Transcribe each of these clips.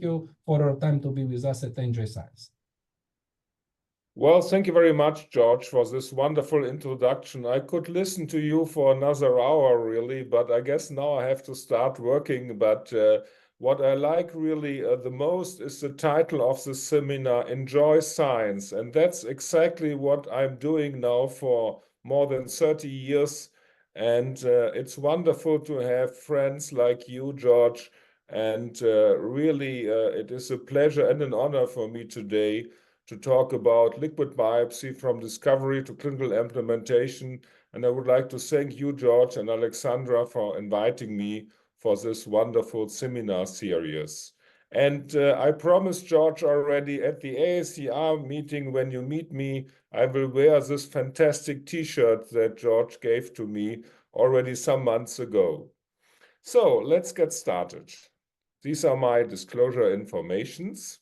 you for your time to be with us at Enjoy Science. Well, thank you very much, George, for this wonderful introduction. I could listen to you for another hour, really, but I guess now I have to start working. But what I like really the most is the title of the seminar, Enjoy Science. And that's exactly what I'm doing now for more than 30 years. And it's wonderful to have friends like you, George. And really, it is a pleasure and an honor for me today to talk about liquid biopsy from discovery to clinical implementation. And I would like to thank you, George and Alexandra, for inviting me for this wonderful seminar series. And I promised George already at the AACR meeting, when you meet me, I will wear this fantastic T-shirt that George gave to me already some months ago. So let's get started. These are my disclosure informations.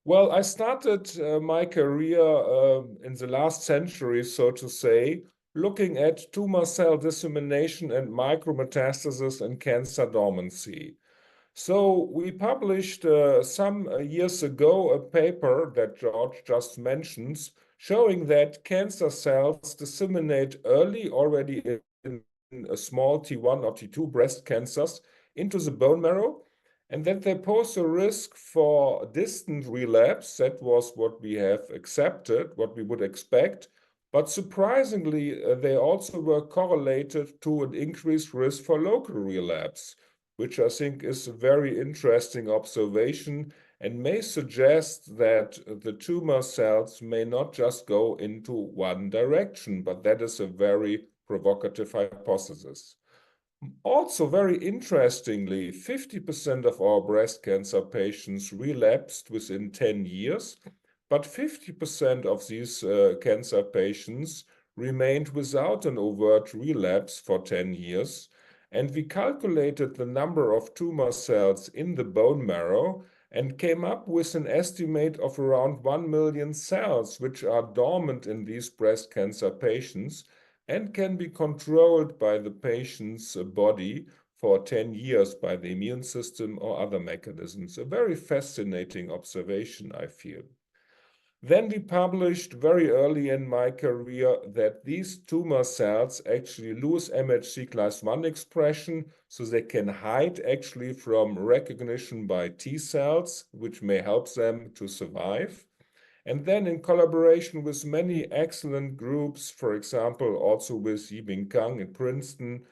Well, I started my career in the last century, so to say, looking at tumor cell dissemination and micrometastasis and cancer dormancy. So we published some years ago a paper that George just mentions, showing that cancer cells disseminate early already in a small T1 or T2 breast cancers into the bone marrow, and that they pose a risk for distant relapse. That was what we have accepted, what we would expect. But surprisingly, they also were correlated to an increased risk for local relapse, which I think is a very interesting observation and may suggest that the tumor cells may not just go into one direction, but that is a very provocative hypothesis. Also, very interestingly, 50% of our breast cancer patients relapsed within 10 years, but 50% of these cancer patients remained without an overt relapse for 10 years. And we calculated the number of tumor cells in the bone marrow and came up with an estimate of around 1 million cells, which are dormant in these breast cancer patients and can be controlled by the patient's body for 10 years by the immune system or other mechanisms. A very fascinating observation, I feel. Then we published very early in my career that these tumor cells actually lose MHC class 1 expression, so they can hide actually from recognition by T cells, which may help them to survive. And then in collaboration with many excellent groups, for example, also with Yibing Kang in Princeton,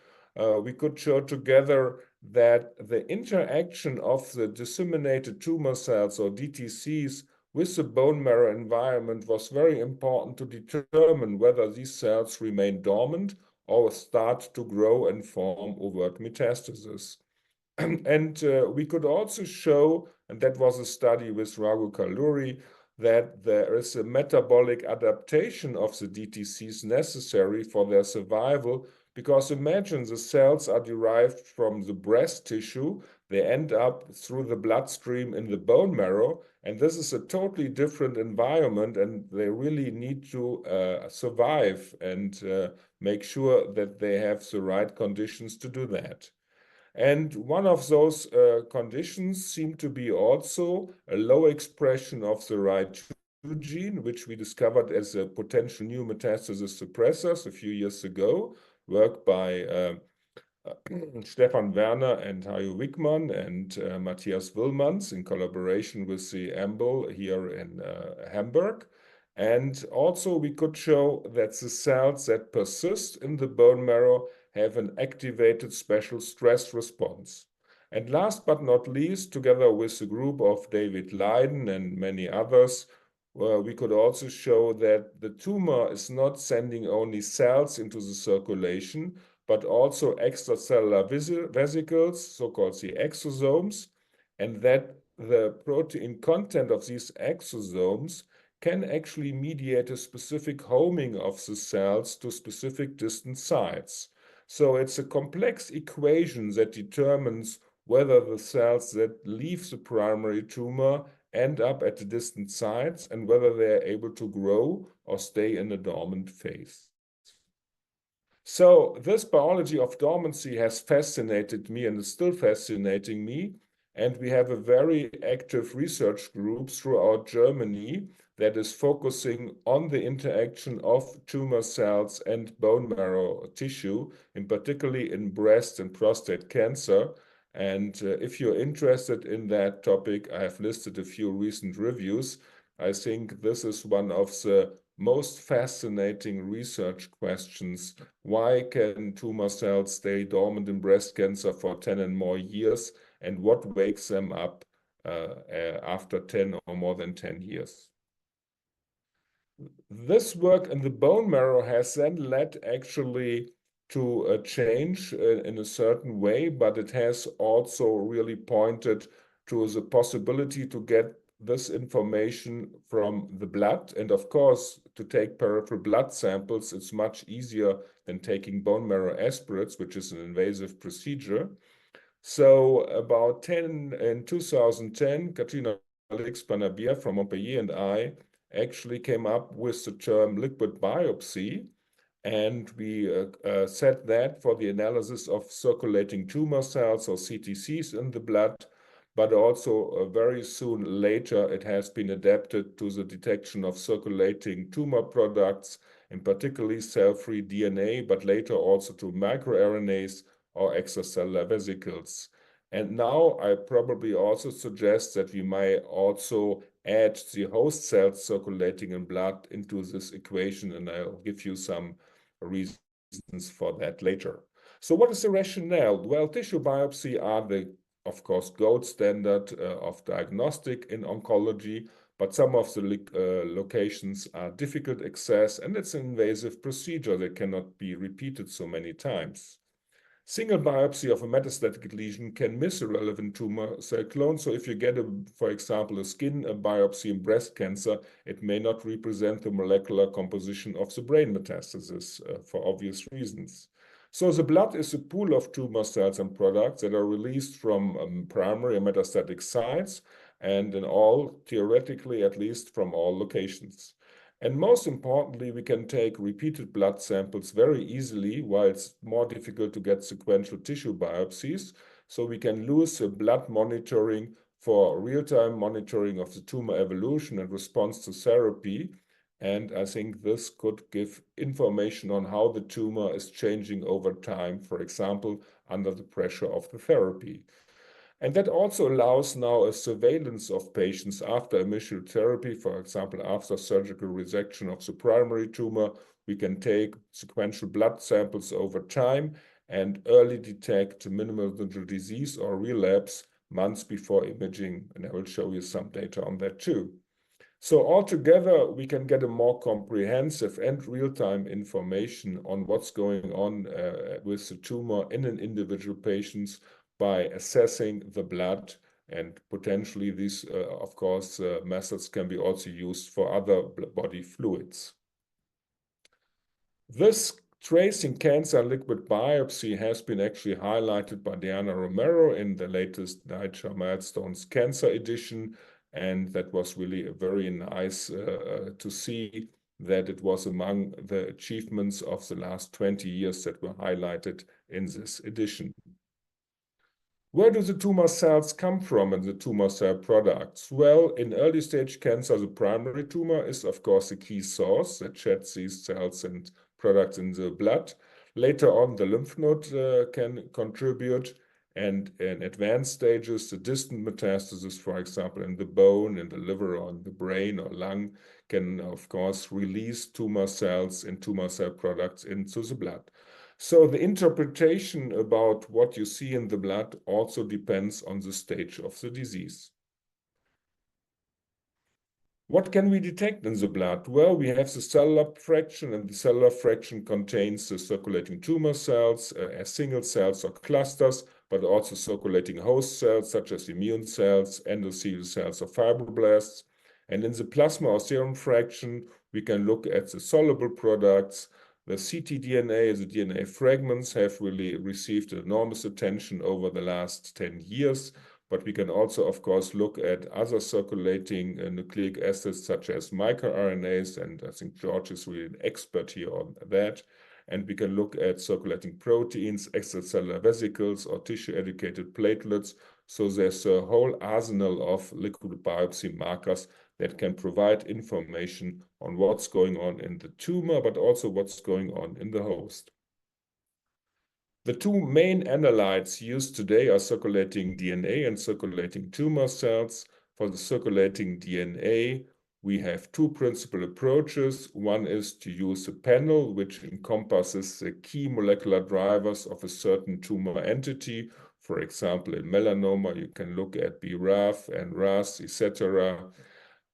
we could show together that the interaction of the disseminated tumor cells or DTCs with the bone marrow environment was very important to determine whether these cells remain dormant or start to grow and form overt metastasis. And we could also show, and that was a study with Raghu Kalluri, that there is a metabolic adaptation of the DTCs necessary for their survival, because imagine the cells are derived from the breast tissue, they end up through the bloodstream in the bone marrow, and this is a totally different environment, and they really need to survive and make sure that they have the right conditions to do that. And one of those conditions seemed to be also a low expression of the RIDE2 gene, which we discovered as a potential new metastasis suppressor a few years ago, work by Stefan Werner and Hajo Wickmann and Matthias Willmans in collaboration with the AMBL here in Hamburg. And also we could show that the cells that persist in the bone marrow have an activated special stress response. And last but not least, together with a group of David Leiden and many others, we could also show that the tumor is not sending only cells into the circulation, but also extracellular vesicles, so-called the exosomes, and that the protein content of these exosomes can actually mediate a specific homing of the cells to specific distant sites. So it's a complex equation that determines whether the cells that leave the primary tumor end up at the distant sites and whether they are able to grow or stay in a dormant phase. So this biology of dormancy has fascinated me and is still fascinating me. And we have a very active research group throughout Germany that is focusing on the interaction of tumor cells and bone marrow tissue, in particularly in breast and prostate cancer. And if you're interested in that topic, I have listed a few recent reviews. I think this is one of the most fascinating research questions. Why can tumor cells stay dormant in breast cancer for 10 and more years? And what wakes them up after 10 or more than 10 years? This work in the bone marrow has then led actually to a change in a certain way, but it has also really pointed to the possibility to get this information from the blood. And of course, to take peripheral blood samples, it's much easier than taking bone marrow aspirates, which is an invasive procedure. So in 2010, Katrina Lix-Panabier from Montpellier and I actually came up with the term liquid biopsy, and we said that for the analysis of circulating tumor cells or CTCs in the blood, but also very soon later it has been adapted to the detection of circulating tumor products, and particularly cell-free DNA, but later also to microRNAs or extracellular vesicles. And now I probably also suggest that we might also add the host cells circulating in blood into this equation, and I'll give you some reasons for that later. So what is the rationale? Well, tissue biopsy are of course, gold standard of diagnostic in oncology, but some of the locations are difficult access, and it's an invasive procedure that cannot be repeated so many times. Single biopsy of a metastatic lesion can miss a relevant tumor cell clone. So if you get, for example, a skin biopsy in breast cancer, it may not represent the molecular composition of the brain metastasis for obvious reasons. So the blood is a pool of tumor cells and products that are released from primary and metastatic sites, and in all, theoretically, at least from all locations. And most importantly, we can take repeated blood samples very easily, while it's more difficult to get sequential tissue biopsies. So we can use blood monitoring for real-time monitoring of the tumor evolution and response to therapy. And I think this could give information on how the tumor is changing over time, for example, under the pressure of the therapy. And that also allows now a surveillance of patients after initial therapy, for example, after surgical resection of the primary tumor. We can take sequential blood samples over time and early detect minimal residual disease or relapse months before imaging. And I will show you some data on that too. So altogether, we can get a more comprehensive and real-time information on what's going on with the tumor in an individual patient by assessing the blood, and potentially these, of course, methods can be also used for other body fluids. This tracing cancer liquid biopsy has been actually highlighted by Diana Romero in the latest Nature Milestones Cancer edition, and that was really very nice to see that it was among the achievements of the last 20 years that were highlighted in this edition. Where do the tumor cells come from and the tumor cell products? Well, in early stage cancer, the primary tumor is, of course, a key source that sheds these cells and products in the blood. Later on, the lymph node can contribute. And in advanced stages, the distant metastasis, for example, in the bone, in the liver, or in the brain or lung, can, of course, release tumor cells and tumor cell products into the blood. So the interpretation about what you see in the blood also depends on the stage of the disease. What can we detect in the blood? Well, we have the cellular fraction, and the cellular fraction contains the circulating tumor cells as single cells or clusters, but also circulating host cells such as immune cells, endothelial cells, or fibroblasts. And in the plasma or serum fraction, we can look at the soluble products. The ctDNA, the DNA fragments, have really received enormous attention over the last 10 years, but we can also, of course, look at other circulating nucleic acids such as microRNAs, and I think George is really an expert here on that. And we can look at circulating proteins, extracellular vesicles, or tissue-educated platelets. So there's a whole arsenal of liquid biopsy markers that can provide information on what's going on in the tumor, but also what's going on in the host. The two main analytes used today are circulating DNA and circulating tumor cells. For the circulating DNA, we have two principal approaches. One is to use a panel which encompasses the key molecular drivers of a certain tumor entity. For example, in melanoma, you can look at BRAF and RAS, etc.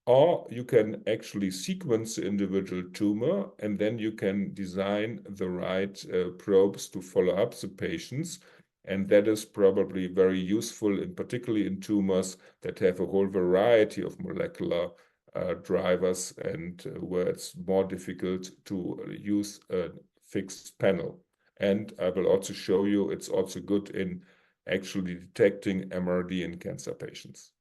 Or you can actually sequence the individual tumor, and then you can design the right probes to follow up the patients. And that is probably very useful, particularly in tumors that have a whole variety of molecular drivers and where it's more difficult to use a fixed panel. And I will also show you it's also good in actually detecting MRD in cancer patients.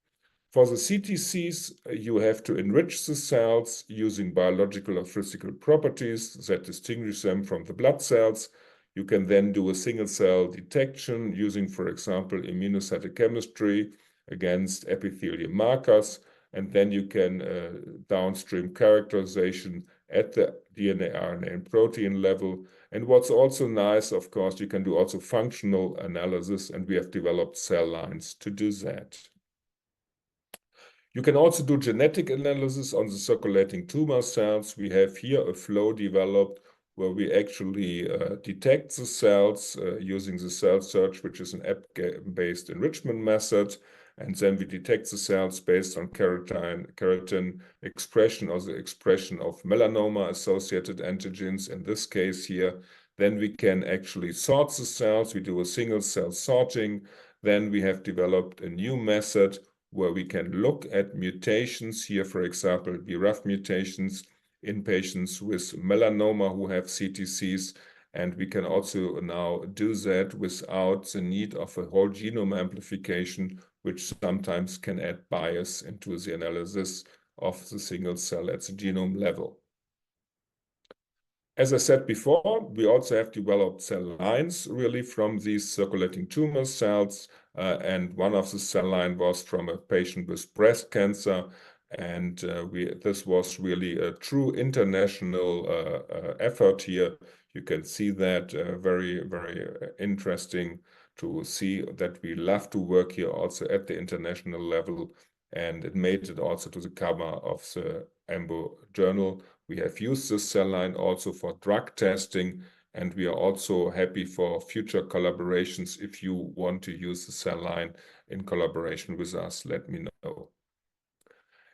For the CTCs, you have to enrich the cells using biological or physical properties that distinguish them from the blood cells. You can then do a single cell detection using, for example, immunocytochemistry against epithelial markers. And then you can downstream characterization at the DNA, RNA, and protein level. And what's also nice, of course, you can do also functional analysis, and we have developed cell lines to do that. You can also do genetic analysis on the circulating tumor cells. We have here a flow developed where we actually detect the cells using the cell search, which is an app-based enrichment method. And then we detect the cells based on keratin expression or the expression of melanoma-associated antigens, in this case here. Then we can actually sort the cells. We do a single cell sorting. Then we have developed a new method where we can look at mutations here, for example, BRAF mutations in patients with melanoma who have CTCs. And we can also now do that without the need of a whole genome amplification, which sometimes can add bias into the analysis of the single cell at the genome level. As I said before, we also have developed cell lines really from these circulating tumor cells. And one of the cell line was from a patient with breast cancer. And this was really a true international effort here. You can see that very, very interesting to see that we love to work here also at the international level. And it made it also to the cover of the EMBO journal. We have used this cell line also for drug testing, and we are also happy for future collaborations. If you want to use the cell line in collaboration with us, let me know.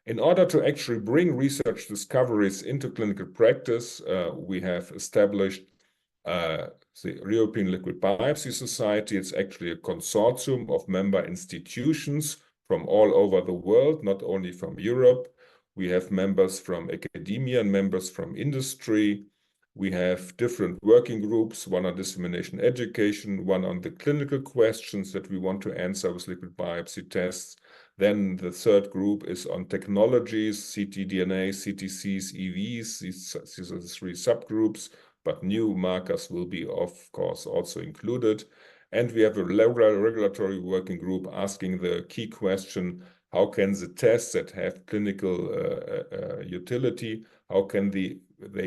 In order to actually bring research discoveries into clinical practice, we have established the European Liquid Biopsy Society. It's actually a consortium of member institutions from all over the world, not only from Europe. We have members from academia and members from industry. We have different working groups, one on dissemination education, one on the clinical questions that we want to answer with liquid biopsy tests. Then the third group is on technologies, ctDNA, CTCs, EVs. These are the three subgroups, but new markers will be, of course, also included. And we have a regulatory working group asking the key question, how can the tests that have clinical utility, how can they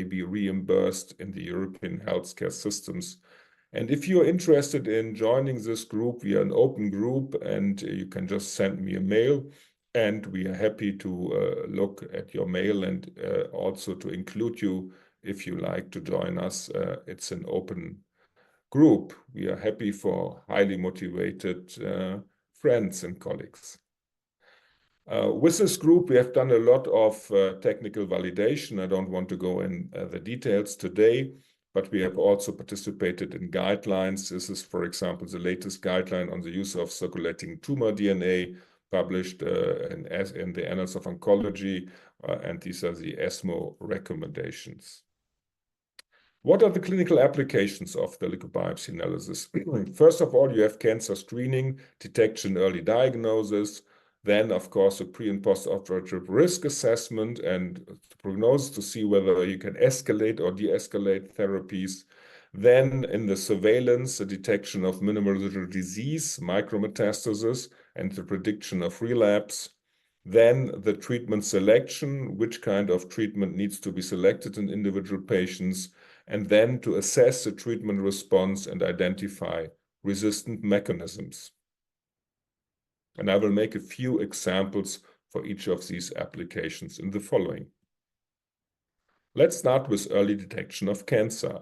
be reimbursed in the European healthcare systems? And if you're interested in joining this group, we are an open group, and you can just send me a mail, and we are happy to look at your mail and also to include you if you like to join us. It's an open group. We are happy for highly motivated friends and colleagues. With this group, we have done a lot of technical validation. I don't want to go in the details today, but we have also participated in guidelines. This is, for example, the latest guideline on the use of circulating tumor DNA published in the Annals of Oncology, and these are the ESMO recommendations. What are the clinical applications of the liquid biopsy analysis? First of all, you have cancer screening, detection, early diagnosis. Then, of course, a pre- and post-operative risk assessment and prognosis to see whether you can escalate or de-escalate therapies. Then, in the surveillance, the detection of minimal residual disease, micrometastasis, and the prediction of relapse. Then the treatment selection, which kind of treatment needs to be selected in individual patients, and then to assess the treatment response and identify resistant mechanisms. And I will make a few examples for each of these applications in the following. Let's start with early detection of cancer.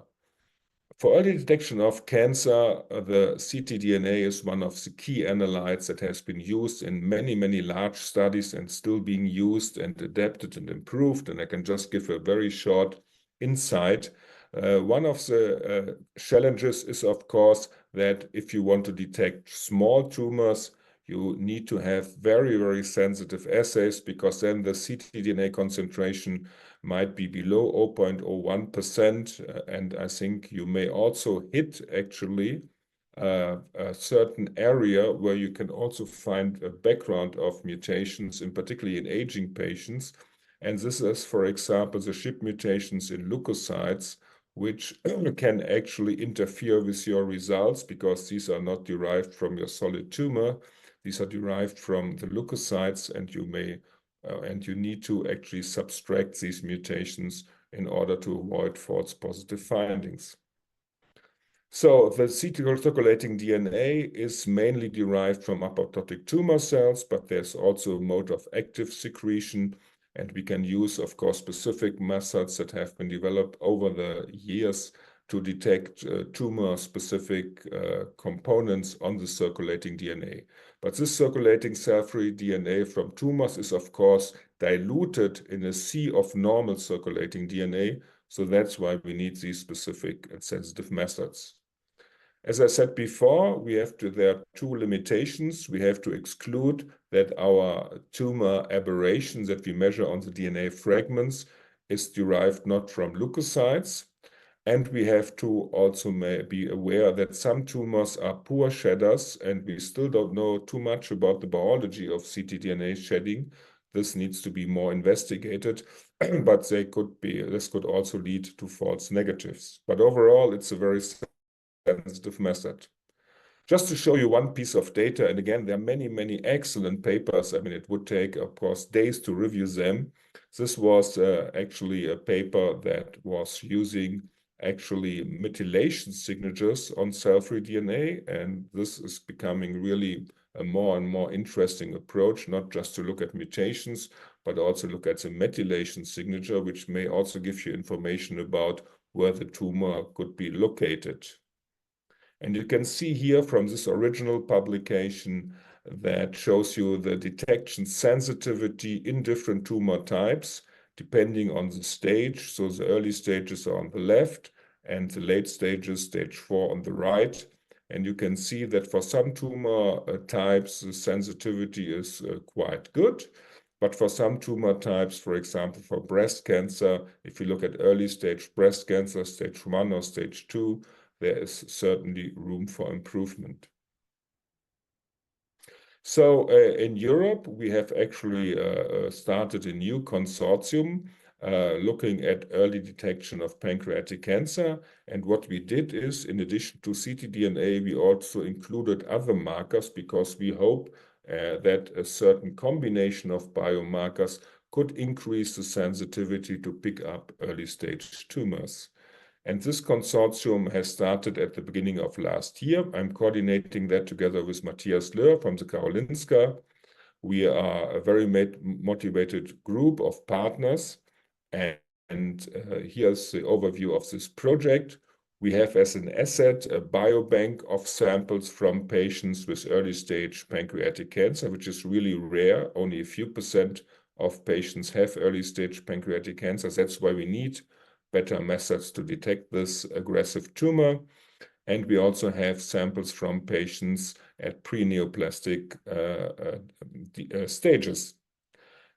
For early detection of cancer, the ctDNA is one of the key analytes that has been used in many, many large studies and still being used and adapted and improved. And I can just give a very short insight. One of the challenges is, of course, that if you want to detect small tumors, you need to have very, very sensitive assays, because then the ctDNA concentration might be below 0.01%. And I think you may also hit actually a certain area where you can also find a background of mutations, in particularly in aging patients. And this is, for example, the SHIP mutations in leukocytes, which can actually interfere with your results, because these are not derived from your solid tumor. These are derived from the leukocytes, and you need to actually subtract these mutations in order to avoid false positive findings. So the circulating DNA is mainly derived from apoptotic tumor cells, but there's also a mode of active secretion, and we can use, of course, specific methods that have been developed over the years to detect tumor-specific components on the circulating DNA. But this circulating cell-free DNA from tumors is, of course, diluted in a sea of normal circulating DNA. So that's why we need these specific and sensitive methods. As I said before, there are two limitations. We have to exclude that our tumor aberration that we measure on the DNA fragments is derived not from leukocytes. And we have to also be aware that some tumors are poor shedders, and we still don't know too much about the biology of ctDNA shedding. This needs to be more investigated, but this could also lead to false negatives. But overall, it's a very sensitive method. Just to show you one piece of data, and again, there are many, many excellent papers. I mean, it would take, of course, days to review them. This was actually a paper that was using actually methylation signatures on cell-free DNA, and this is becoming really a more and more interesting approach, not just to look at mutations, but also look at the methylation signature, which may also give you information about where the tumor could be located. And you can see here from this original publication that shows you the detection sensitivity in different tumor types, depending on the stage. So the early stages are on the left, and the late stages, stage 4, on the right. And you can see that for some tumor types, the sensitivity is quite good. But for some tumor types, for example, for breast cancer, if you look at early stage breast cancer, stage 1 or stage 2, there is certainly room for improvement. So in Europe, we have actually started a new consortium looking at early detection of pancreatic cancer. And what we did is, in addition to ctDNA, we also included other markers, because we hope that a certain combination of biomarkers could increase the sensitivity to pick up early stage tumors. And this consortium has started at the beginning of last year. I'm coordinating that together with Matthias Löhr from the Karolinska. We are a very motivated group of partners. And here's the overview of this project. We have as an asset a biobank of samples from patients with early stage pancreatic cancer, which is really rare. Only a few % of patients have early stage pancreatic cancer. That's why we need better methods to detect this aggressive tumor. And we also have samples from patients at pre-neoplastic stages.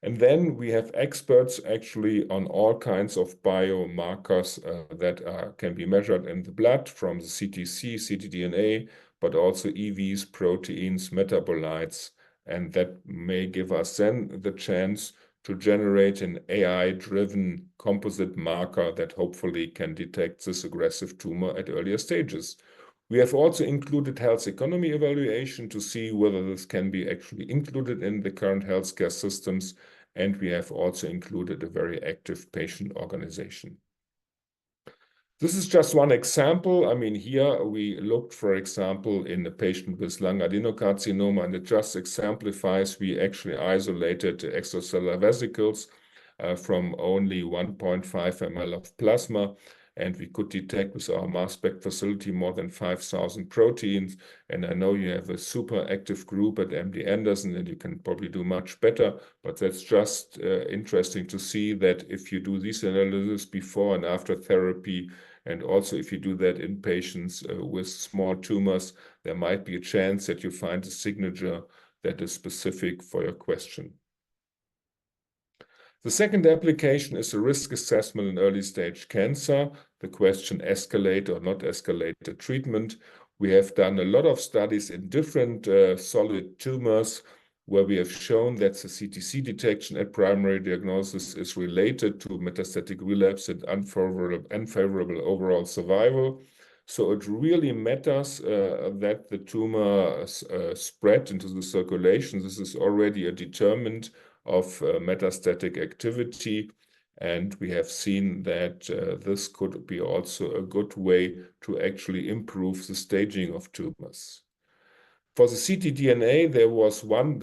And then we have experts actually on all kinds of biomarkers that can be measured in the blood, from the CTC, ctDNA, but also EVs, proteins, metabolites. And that may give us then the chance to generate an AI-driven composite marker that hopefully can detect this aggressive tumor at earlier stages. We have also included health economy evaluation to see whether this can be actually included in the current healthcare systems, and we have also included a very active patient organization. This is just one example. I mean, here we looked, for example, in a patient with lung adenocarcinoma, and it just exemplifies we actually isolated the extracellular vesicles from only 1.5 ml of plasma, and we could detect with our mass spec facility more than 5,000 proteins. And I know you have a super active group at MD Anderson, and you can probably do much better, but that's just interesting to see that if you do this analysis before and after therapy, and also if you do that in patients with small tumors, there might be a chance that you find a signature that is specific for your question. The second application is a risk assessment in early stage cancer. The question, escalate or not escalate the treatment. We have done a lot of studies in different solid tumors where we have shown that the CTC detection at primary diagnosis is related to metastatic relapse and unfavorable overall survival. So it really matters that the tumor spread into the circulation. This is already a determinant of metastatic activity. And we have seen that this could be also a good way to actually improve the staging of tumors. For the ctDNA,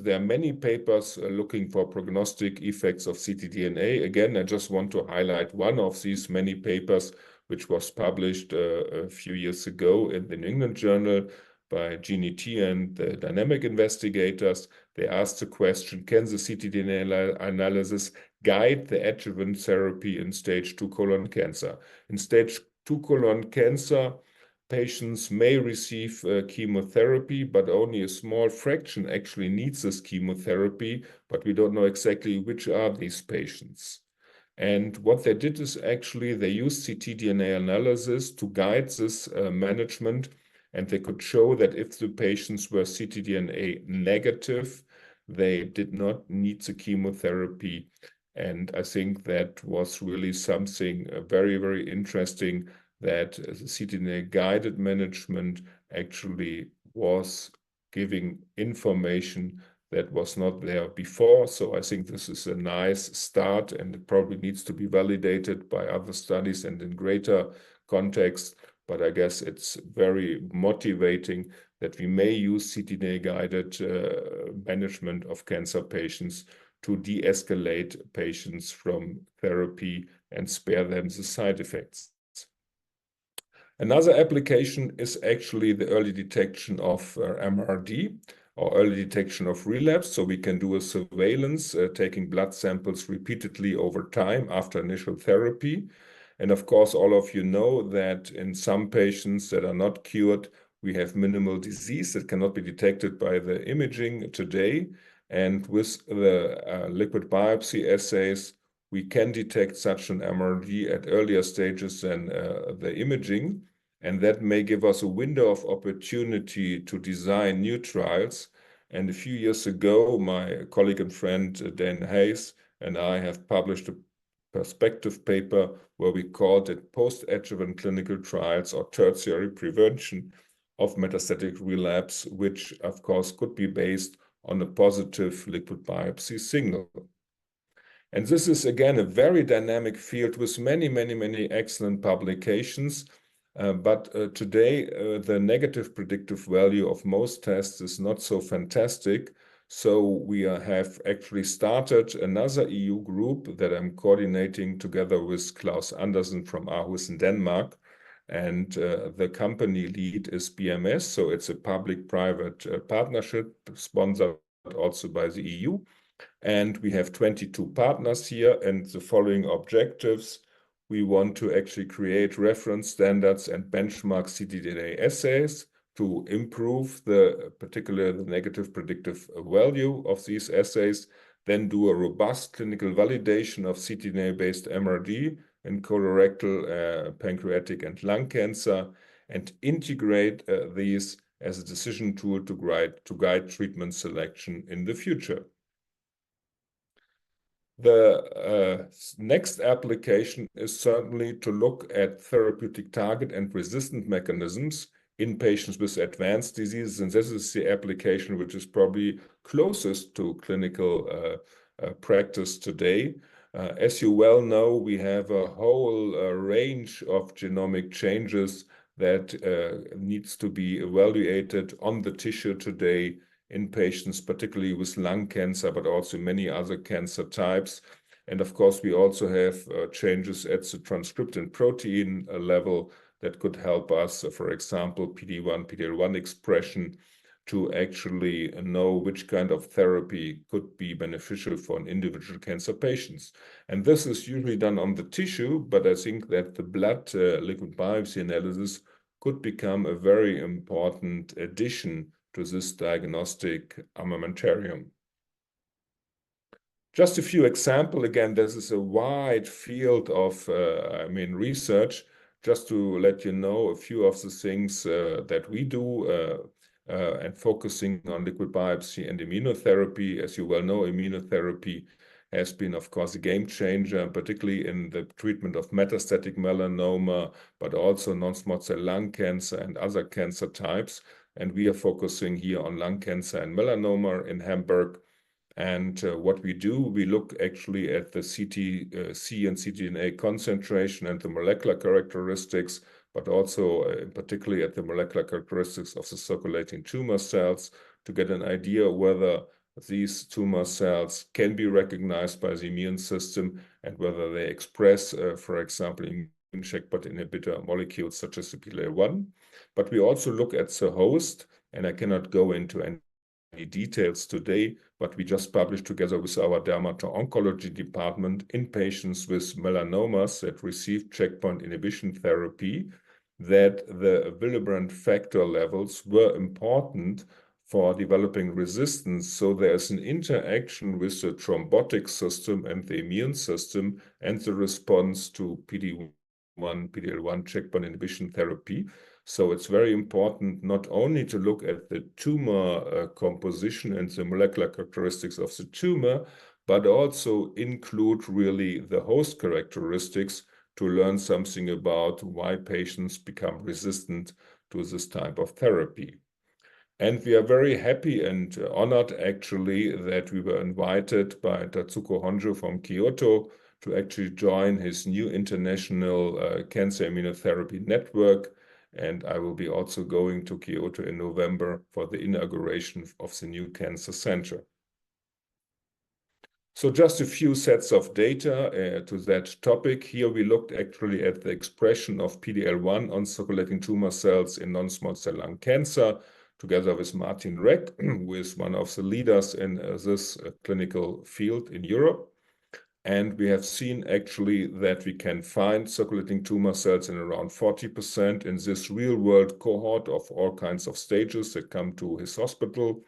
there are many papers looking for prognostic effects of ctDNA. Again, I just want to highlight one of these many papers, which was published a few years ago in the New England Journal by Jeannie T and the dynamic investigators. They asked the question, can the ctDNA analysis guide the adjuvant therapy in stage 2 colon cancer? In stage 2 colon cancer, patients may receive chemotherapy, but only a small fraction actually needs this chemotherapy, but we don't know exactly which are these patients. And what they did is actually they used ctDNA analysis to guide this management, and they could show that if the patients were ctDNA negative, they did not need the chemotherapy. And I think that was really something very, very interesting, that the ctDNA guided management actually was giving information that was not there before. So I think this is a nice start, and it probably needs to be validated by other studies and in greater context. But I guess it's very motivating that we may use ctDNA-guided management of cancer patients to de-escalate patients from therapy and spare them the side effects. Another application is actually the early detection of MRD, or early detection of relapse. So we can do a surveillance, taking blood samples repeatedly over time after initial therapy. And of course, all of you know that in some patients that are not cured, we have minimal disease that cannot be detected by the imaging today. And with the liquid biopsy assays, we can detect such an MRD at earlier stages than the imaging. And that may give us a window of opportunity to design new trials. And a few years ago, my colleague and friend Dan Hayes and I have published a perspective paper where we called it post-adjuvant clinical trials or tertiary prevention of metastatic relapse, which of course could be based on a positive liquid biopsy signal. And this is again a very dynamic field with many, many, many excellent publications. But today, the negative predictive value of most tests is not so fantastic. So we have actually started another EU group that I'm coordinating together with Klaus Andersen from Aarhus in Denmark. And the company lead is BMS. So it's a public-private partnership sponsored also by the EU. And we have 22 partners here, and the following objectives. We want to actually create reference standards and benchmark ctDNA assays to improve particularly the negative predictive value of these assays, then do a robust clinical validation of ctDNA-based MRD in colorectal, pancreatic, and lung cancer, and integrate these as a decision tool to guide treatment selection in the future. The next application is certainly to look at therapeutic target and resistant mechanisms in patients with advanced diseases. And this is the application which is probably closest to clinical practice today. As you well know, we have a whole range of genomic changes that needs to be evaluated on the tissue today in patients, particularly with lung cancer, but also many other cancer types. And of course, we also have changes at the transcription protein level that could help us, for example, PD-1, PD-L1 expression, to actually know which kind of therapy could be beneficial for an individual cancer patients. And this is usually done on the tissue, but I think that the blood liquid biopsy analysis could become a very important addition to this diagnostic armamentarium. Just a few examples. Again, this is a wide field of research. Just to let you know a few of the things that we do and focusing on liquid biopsy and immunotherapy. As you well know, immunotherapy has been, of course, a game changer, particularly in the treatment of metastatic melanoma, but also non-small cell lung cancer and other cancer types. And we are focusing here on lung cancer and melanoma in Hamburg. And what we do, we look actually at the CTC and ctDNA concentration and the molecular characteristics, but also particularly at the molecular characteristics of the circulating tumor cells to get an idea whether these tumor cells can be recognized by the immune system and whether they express, for example, immune checkpoint inhibitor molecules such as the PD-L1. But we also look at the host, and I cannot go into any details today, but we just published together with our dermato-oncology department in patients with melanomas that received checkpoint inhibition therapy that the Willebrand factor levels were important for developing resistance. So there's an interaction with the thrombotic system and the immune system and the response to PD-1, PD-L1 checkpoint inhibition therapy. So it's very important not only to look at the tumor composition and the molecular characteristics of the tumor, but also include really the host characteristics to learn something about why patients become resistant to this type of therapy. And we are very happy and honored actually that we were invited by Tatsuko Honjo from Kyoto to actually join his new international cancer immunotherapy network. And I will be also going to Kyoto in November for the inauguration of the new cancer center. So just a few sets of data to that topic. Here we looked actually at the expression of PD-L1 on circulating tumor cells in non-small cell lung cancer, together with Martin Reck, who is one of the leaders in this clinical field in Europe. And we have seen actually that we can find circulating tumor cells in around 40% in this real-world cohort of all kinds of stages that come to his hospital.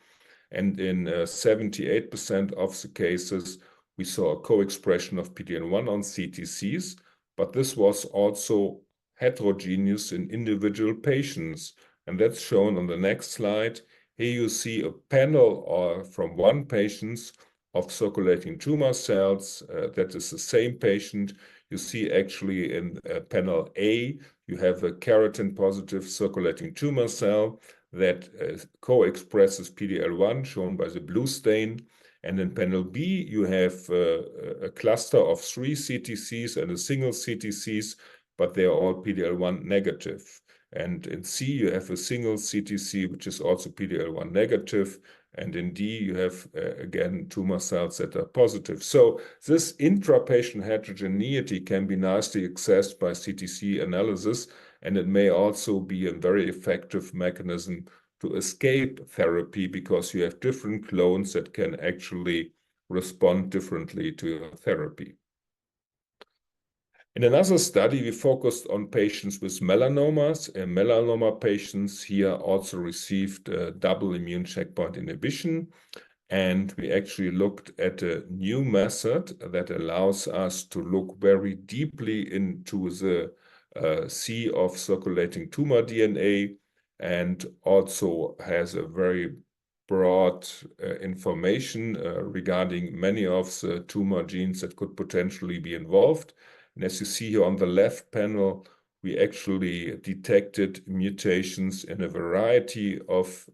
And in 78% of the cases, we saw a co-expression of PD-L1 on CTCs, but this was also heterogeneous in individual patients. And that's shown on the next slide. Here you see a panel from one patient of circulating tumor cells. That is the same patient. You see actually in panel A, you have a keratin-positive circulating tumor cell that co-expresses PD-L1, shown by the blue stain. And in panel B, you have a cluster of 3 CTCs and a single CTCs, but they are all PD-L1 negative. And in C, you have a single CTC, which is also PD-L1 negative. And in D, you have, again, tumor cells that are positive. So this intra-patient heterogeneity can be nicely accessed by CTC analysis, and it may also be a very effective mechanism to escape therapy because you have different clones that can actually respond differently to your therapy. In another study, we focused on patients with melanomas. Melanoma patients here also received double immune checkpoint inhibition. And we actually looked at a new method that allows us to look very deeply into the sea of circulating tumor DNA and also has a very broad information regarding many of the tumor genes that could potentially be involved. And as you see here on the left panel, we actually detected mutations in a variety of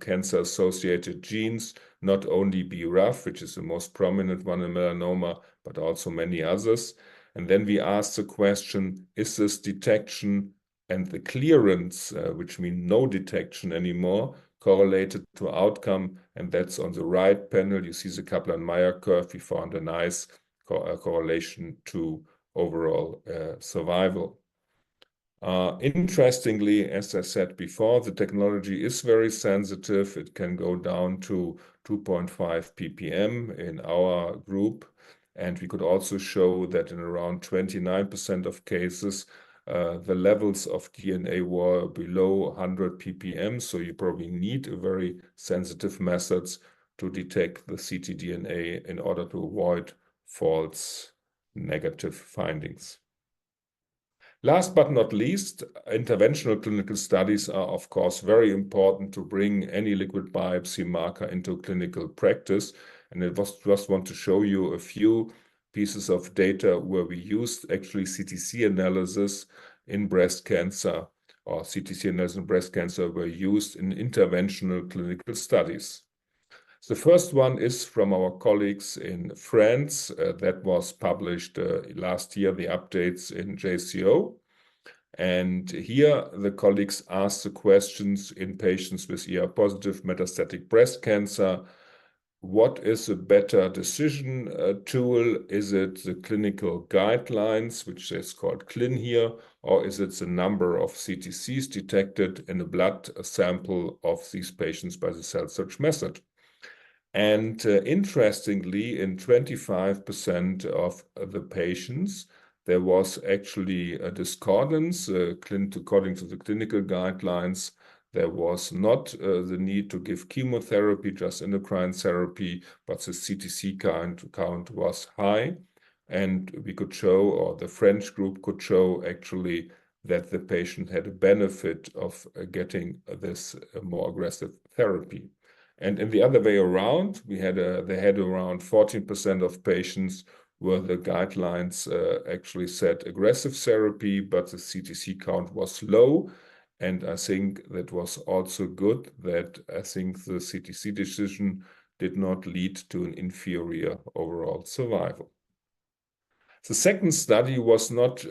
cancer-associated genes, not only BRAF, which is the most prominent one in melanoma, but also many others. And then we asked the question, is this detection and the clearance, which means no detection anymore, correlated to outcome? And that's on the right panel. You see the Kaplan-Meier curve. We found a nice correlation to overall survival. Interestingly, as I said before, the technology is very sensitive. It can go down to 2.5 ppm in our group. And we could also show that in around 29% of cases, the levels of DNA were below 100 ppm. So you probably need a very sensitive methods to detect the ctDNA in order to avoid false negative findings. Last but not least, interventional clinical studies are, of course, very important to bring any liquid biopsy marker into clinical practice. And I just want to show you a few pieces of data where we used actually CTC analysis in breast cancer, or CTC analysis in breast cancer were used in interventional clinical studies. The first one is from our colleagues in France. That was published last year, the updates in JCO. And here the colleagues asked the questions in patients with ER-positive metastatic breast cancer. What is a better decision tool? Is it the clinical guidelines, which is called CLIN here, or is it the number of CTCs detected in a blood sample of these patients by the cell search method? And interestingly, in 25% of the patients, there was actually a discordance. According to the clinical guidelines, there was not the need to give chemotherapy, just endocrine therapy, but the CTC count was high. And we could show, or the French group could show actually, that the patient had a benefit of getting this more aggressive therapy. And in the other way around, they had around 14% of patients where the guidelines actually said aggressive therapy, but the CTC count was low. And I think that was also good that I think the CTC decision did not lead to an inferior overall survival. The second study was not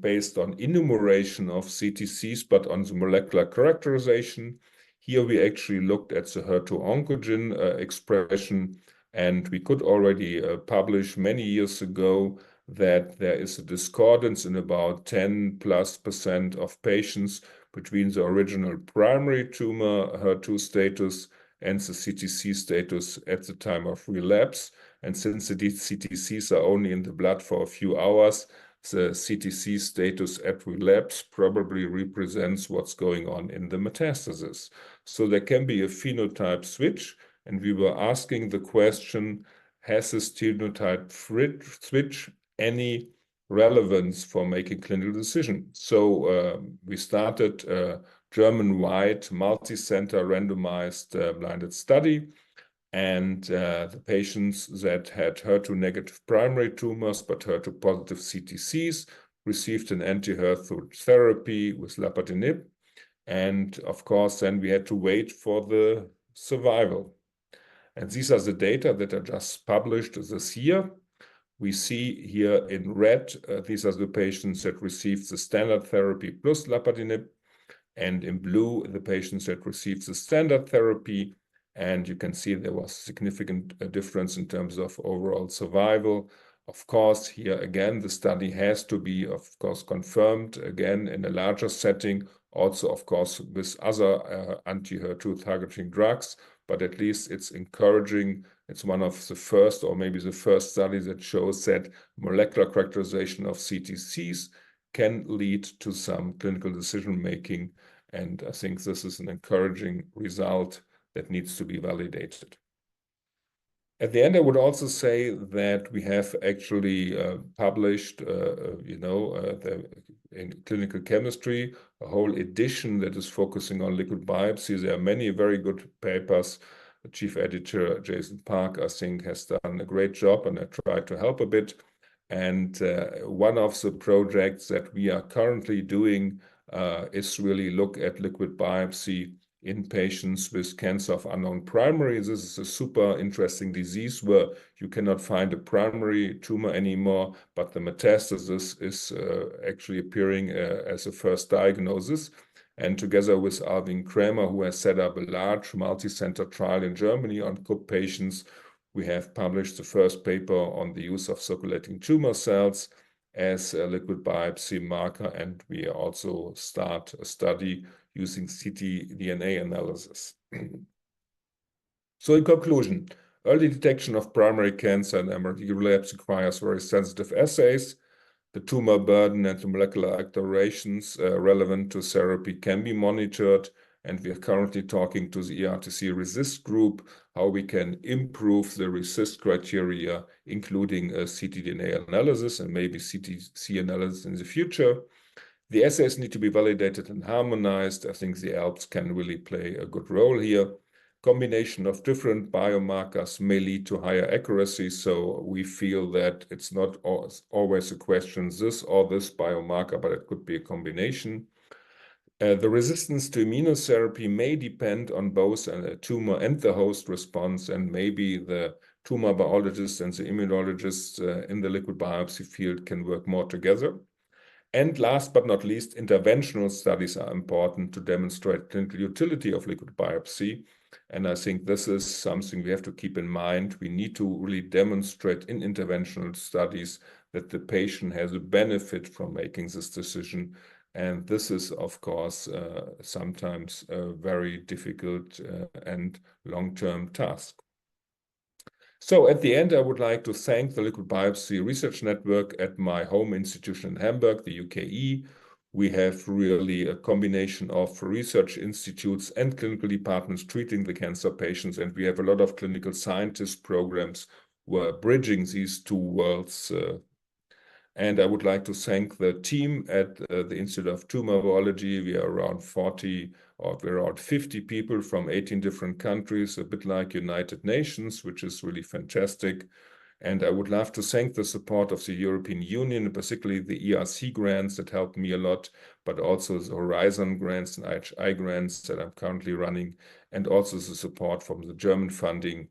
based on enumeration of CTCs, but on the molecular characterization. Here we actually looked at the HER2 oncogene expression, and we could already publish many years ago that there is a discordance in about 10+% of patients between the original primary tumor HER2 status and the CTC status at the time of relapse. And since the CTCs are only in the blood for a few hours, the CTC status at relapse probably represents what's going on in the metastasis. So there can be a phenotype switch, and we were asking the question, has this phenotype switch any relevance for making clinical decisions? So we started a German-wide, multi-center randomized blinded study. And the patients that had HER2 negative primary tumors but HER2 positive CTCs received an anti-HER2 therapy with lapatinib. And of course, then we had to wait for the survival. And these are the data that are just published this year. We see here in red, these are the patients that received the standard therapy plus lapatinib. And in blue, the patients that received the standard therapy. And you can see there was significant difference in terms of overall survival. Of course, here again, the study has to be, of course, confirmed again in a larger setting, also, of course, with other anti-HER2 targeting drugs, but at least it's encouraging. It's one of the first, or maybe the first study that shows that molecular characterization of CTCs can lead to some clinical decision-making. And I think this is an encouraging result that needs to be validated. At the end, I would also say that we have actually published, in clinical chemistry, a whole edition that is focusing on liquid biopsy. There are many very good papers. The chief editor, Jason Park, I think, has done a great job, and I tried to help a bit. And one of the projects that we are currently doing is really look at liquid biopsy in patients with cancer of unknown primary. This is a super interesting disease where you cannot find a primary tumor anymore, but the metastasis is actually appearing as a first diagnosis. And together with Alvin Kramer, who has set up a large multi-center trial in Germany on CUP patients, we have published the first paper on the use of circulating tumor cells as a liquid biopsy marker, and we also start a study using ctDNA analysis. So in conclusion, early detection of primary cancer and MRD relapse requires very sensitive assays. The tumor burden and the molecular alterations relevant to therapy can be monitored, and we are currently talking to the ERTC RESIST group how we can improve the RESIST criteria, including a ctDNA analysis and maybe CTC analysis in the future. The assays need to be validated and harmonized. I think the ALPS can really play a good role here. Combination of different biomarkers may lead to higher accuracy, so we feel that it's not always a question this or this biomarker, but it could be a combination. The resistance to immunotherapy may depend on both a tumor and the host response, and maybe the tumor biologist and the immunologist in the liquid biopsy field can work more together. And last but not least, interventional studies are important to demonstrate clinical utility of liquid biopsy. And I think this is something we have to keep in mind. We need to really demonstrate in interventional studies that the patient has a benefit from making this decision. And this is, of course, sometimes a very difficult and long-term task. So at the end, I would like to thank the Liquid Biopsy Research Network at my home institution in Hamburg, the UKE. We have really a combination of research institutes and clinical departments treating the cancer patients, and we have a lot of clinical scientist programs who are bridging these two worlds. And I would like to thank the team at the Institute of Tumor Biology. We are around 40 or we're around 50 people from 18 different countries, a bit like United Nations, which is really fantastic. And I would love to thank the support of the European Union, particularly the ERC grants that helped me a lot, but also the Horizon grants and IHI grants that I'm currently running, and also the support from the German funding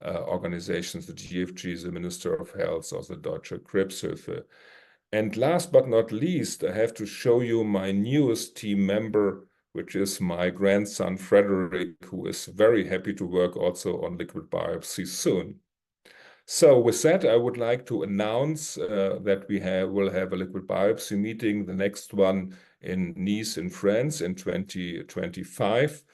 organizations, the GFG, the Minister of Health, or the Deutsche Krebshilfe. And last but not least, I have to show you my newest team member, which is my grandson, Frederick, who is very happy to work also on liquid biopsy soon. So with that, I would like to announce that we will have a liquid biopsy meeting, the next one in Nice in France in 2025.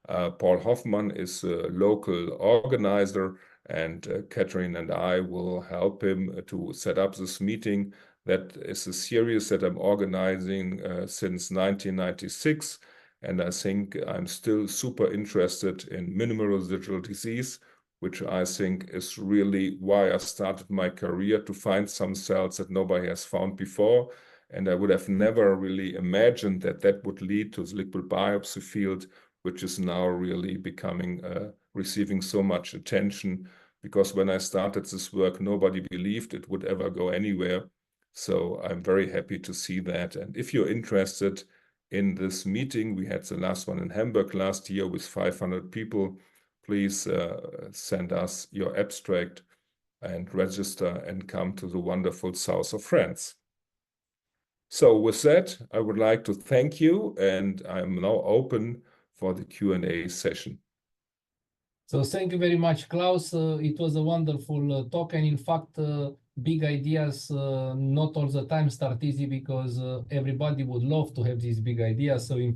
Paul Hoffman is a local organizer, and Catherine and I will help him to set up this meeting. That is a series that I'm organizing since 1996, and I think I'm still super interested in minimal residual disease, which I think is really why I started my career, to find some cells that nobody has found before. And I would have never really imagined that that would lead to the liquid biopsy field, which is now really becoming, receiving so much attention, because when I started this work, nobody believed it would ever go anywhere. So I'm very happy to see that. And if you're interested in this meeting, we had the last one in Hamburg last year with 500 people. Please send us your abstract and register and come to the wonderful south of France. So with that, I would like to thank you, and I'm now open for the Q&A session. So thank you very much, Klaus. It was a wonderful talk, and in fact, big ideas not all the time start easy, because everybody would love to have these big ideas. So in